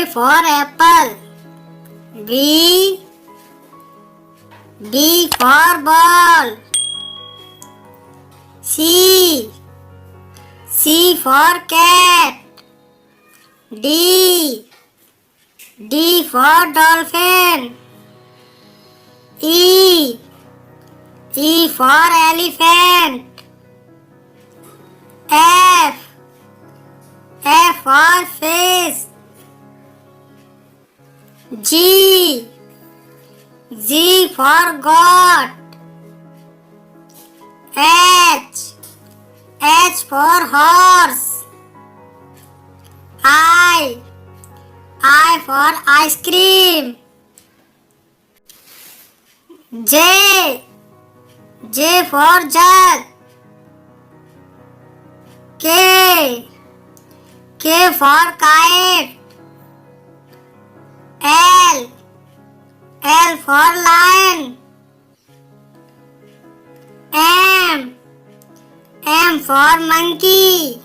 A for apple. B. B for ball. C. C for cat. D. D for dolphin. E. E for elephant. F. F for fish. G. G for goat. H. H for horse. I. I for ice cream. J. J for jug. K. K for kite. L. L for lion. M. M for monkey.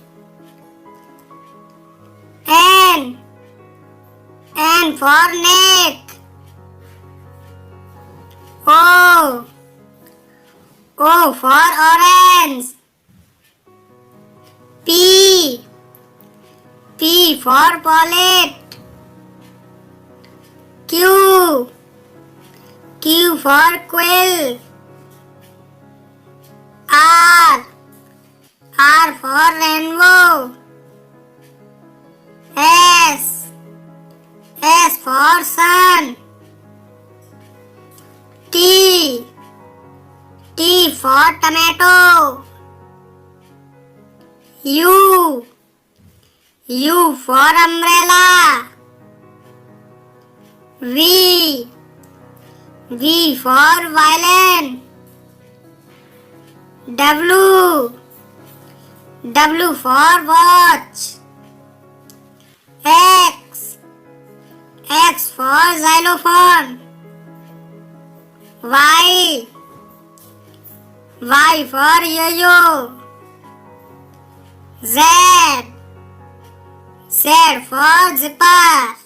N. N for neck. O. O for orange. P. P for bullet. Q. Q for quill. R. R for rainbow. S. S for sun. T. T for tomato. U. U for umbrella. V. V for violin. W. W for watch. X. X for xylophone. Y. Y for yo-yo. Z. Z for zipper.